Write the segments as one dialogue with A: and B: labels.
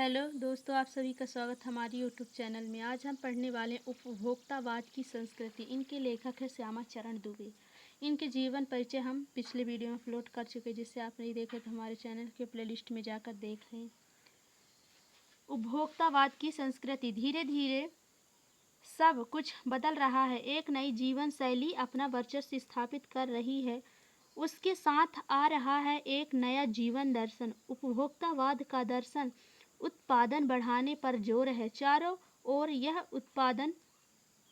A: Hello दोस्तों, आप सभी का स्वागत हमारी यूट्यूब चैनल में। आज हम पढ़ने वाले हैं उपभोक्तावाद की संस्कृति। इनके लेखक है श्यामा चरण दुबे। इनके जीवन परिचय हम पिछले वीडियो में अपलोड कर चुके, जिससे आप नहीं देखे तो हमारे चैनल के प्लेलिस्ट में जाकर देख लें। उपभोक्तावाद की संस्कृति। धीरे धीरे सब कुछ बदल रहा है। एक नई जीवन शैली अपना वर्चस्व स्थापित कर रही है। उसके साथ आ रहा है एक नया जीवन दर्शन। उपभोक्तावाद का दर्शन उत्पादन बढ़ाने पर जोर है। चारों ओर यह उत्पादन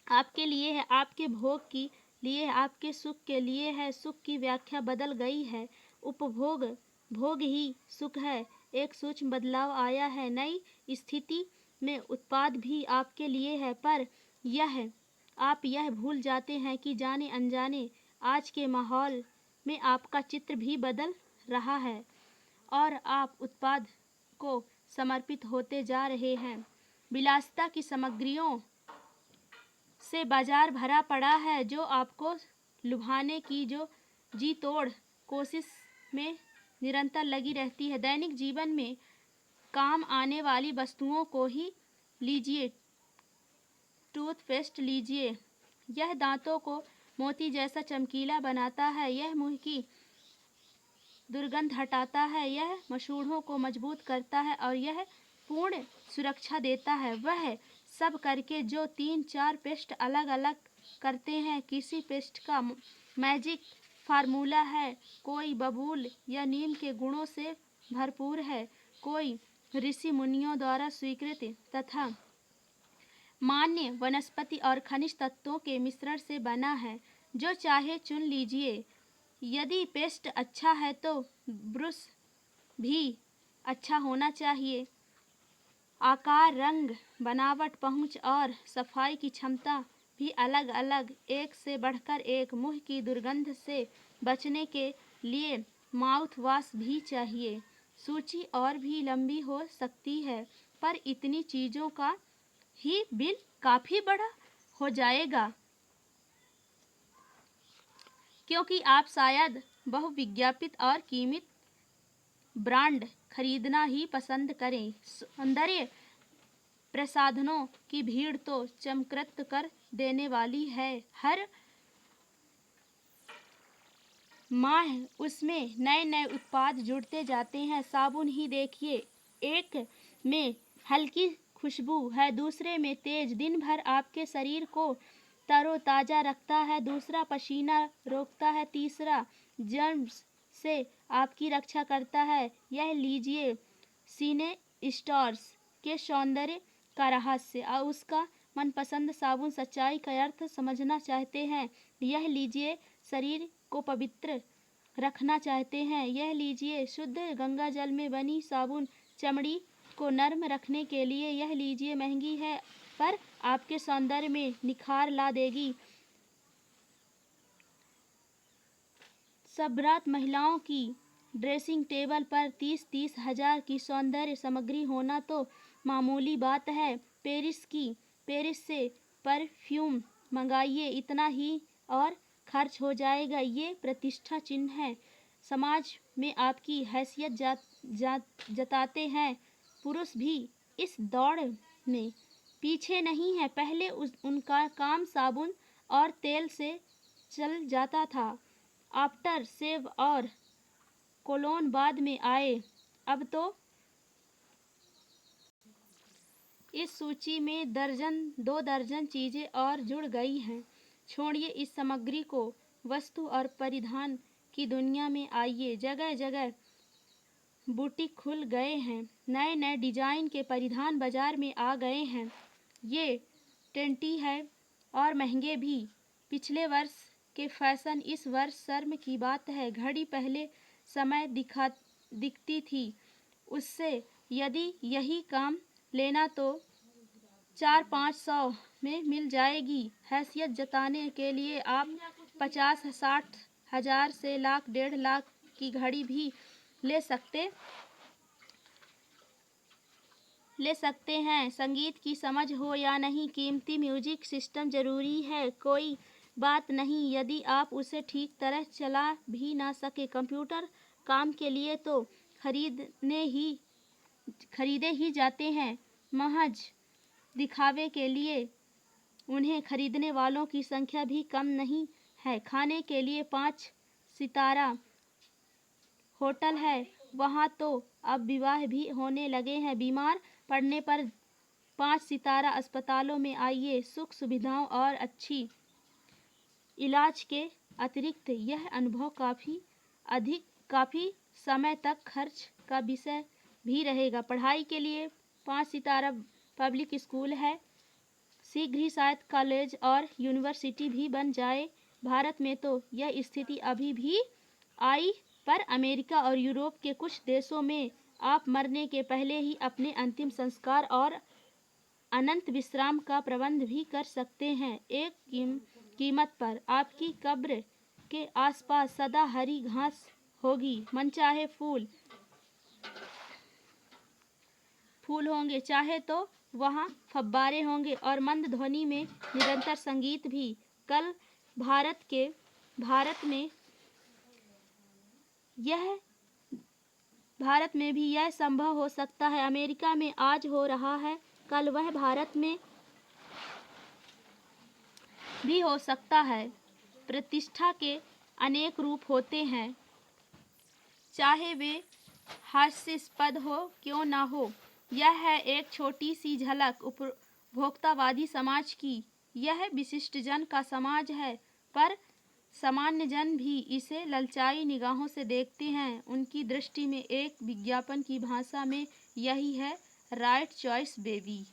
A: आपके लिए है, आपके भोग के लिए है, आपके सुख के लिए है। सुख की व्याख्या बदल गई है। उपभोग भोग ही सुख है। एक सूक्ष्म बदलाव आया है। नई स्थिति में उत्पाद भी आपके लिए है, पर आप यह भूल जाते हैं कि जाने अनजाने आज के माहौल में आपका चित्र भी बदल रहा है और आप उत्पाद को समर्पित होते जा रहे हैं। विलासिता की सामग्रियों से बाजार भरा पड़ा है, जो आपको लुभाने की जो जी तोड़ कोशिश में निरंतर लगी रहती है। दैनिक जीवन में काम आने वाली वस्तुओं को ही लीजिए। टूथपेस्ट लीजिए, यह दांतों को मोती जैसा चमकीला बनाता है, यह मुंह की दुर्गंध हटाता है, यह मसूड़ों को मजबूत करता है और यह पूर्ण सुरक्षा देता है। वह सब करके जो 3-4 पेस्ट अलग अलग करते हैं, किसी पेस्ट का मैजिक फार्मूला है। कोई बबूल या नीम के गुणों से भरपूर है, कोई ऋषि मुनियों द्वारा स्वीकृत तथा मान्य वनस्पति और खनिज तत्वों के मिश्रण से बना है। जो चाहे चुन लीजिए। यदि पेस्ट अच्छा है तो ब्रश भी अच्छा होना चाहिए। आकार, रंग, बनावट, पहुंच और सफाई की क्षमता भी अलग अलग, एक से बढ़कर एक। मुंह की दुर्गंध से बचने के लिए माउथ वॉश भी चाहिए। सूची और भी लंबी हो सकती है, पर इतनी चीज़ों का ही बिल काफ़ी बड़ा हो जाएगा, क्योंकि आप शायद बहुविज्ञापित और कीमती ब्रांड खरीदना ही पसंद करें। सौंदर्य प्रसाधनों की भीड़ तो चमत्कृत कर देने वाली है। हर माह उसमें नए नए उत्पाद जुड़ते जाते हैं। साबुन ही देखिए, एक में हल्की खुशबू है, दूसरे में तेज, दिन भर आपके शरीर को तरोताज़ा रखता है, दूसरा पसीना रोकता है, तीसरा जर्म्स से आपकी रक्षा करता है। यह लीजिए सीने स्टार्स के सौंदर्य का रहस्य और उसका मनपसंद साबुन। सच्चाई का अर्थ समझना चाहते हैं, यह लीजिए शरीर को पवित्र रखना चाहते हैं, यह लीजिए शुद्ध गंगा जल में बनी साबुन। चमड़ी को नर्म रखने के लिए यह लीजिए। महंगी है, पर आपके सौंदर्य में निखार ला देगी। सब महिलाओं की ड्रेसिंग टेबल पर 30-30 हजार की सौंदर्य सामग्री होना तो मामूली बात है। पेरिस से परफ्यूम मंगाइए, इतना ही और खर्च हो जाएगा। ये प्रतिष्ठा चिन्ह है, समाज में आपकी हैसियत जताते हैं। पुरुष भी इस दौड़ में पीछे नहीं है। पहले उनका काम साबुन और तेल से चल जाता था, आफ्टर शेव और कोलोन बाद में आए। अब तो इस सूची में दो दर्जन चीज़ें और जुड़ गई हैं। छोड़िए इस सामग्री को, वस्तु और परिधान की दुनिया में आइए। जगह जगह बुटीक खुल गए हैं, नए नए डिजाइन के परिधान बाजार में आ गए हैं। ये टेंटी है और महंगे भी। पिछले वर्ष के फैशन इस वर्ष शर्म की बात है। घड़ी पहले समय दिखती थी, उससे यदि यही काम लेना तो 400-500 में मिल जाएगी। हैसियत जताने के लिए आप 50-60 हजार से लाख 1.5 लाख की घड़ी भी ले सकते हैं। संगीत की समझ हो या नहीं, कीमती म्यूजिक सिस्टम जरूरी है, कोई बात नहीं यदि आप उसे ठीक तरह चला भी ना सके। कंप्यूटर काम के लिए तो खरीदने ही खरीदे ही जाते हैं, महज दिखावे के लिए। उन्हें खरीदने वालों की संख्या भी कम नहीं है। खाने के लिए 5 सितारा होटल है, वहाँ तो अब विवाह भी होने लगे हैं। बीमार पड़ने पर 5 सितारा अस्पतालों में आइए, सुख सुविधाओं और अच्छी इलाज के अतिरिक्त यह अनुभव काफ़ी समय तक खर्च का विषय भी रहेगा। पढ़ाई के लिए 5 सितारा पब्लिक स्कूल है, शीघ्र ही शायद कॉलेज और यूनिवर्सिटी भी बन जाए। भारत में तो यह स्थिति अभी भी आई, पर अमेरिका और यूरोप के कुछ देशों में आप मरने के पहले ही अपने अंतिम संस्कार और अनंत विश्राम का प्रबंध भी कर सकते हैं। एक कीमत पर आपकी कब्र के आसपास सदा हरी घास होगी, मनचाहे फूल होंगे, चाहे तो वहाँ फव्वारे होंगे और मंद ध्वनि में निरंतर संगीत भी। कल भारत में भी यह संभव हो सकता है। अमेरिका में आज हो रहा है, कल वह भारत में भी हो सकता है। प्रतिष्ठा के अनेक रूप होते हैं, चाहे वे हास्यास्पद हो क्यों ना हो। यह है एक छोटी सी झलक उपभोक्तावादी समाज की। यह विशिष्ट जन का समाज है, पर सामान्य जन भी इसे ललचाई निगाहों से देखते हैं। उनकी दृष्टि में एक विज्ञापन की भाषा में यही है, राइट चॉइस बेबी।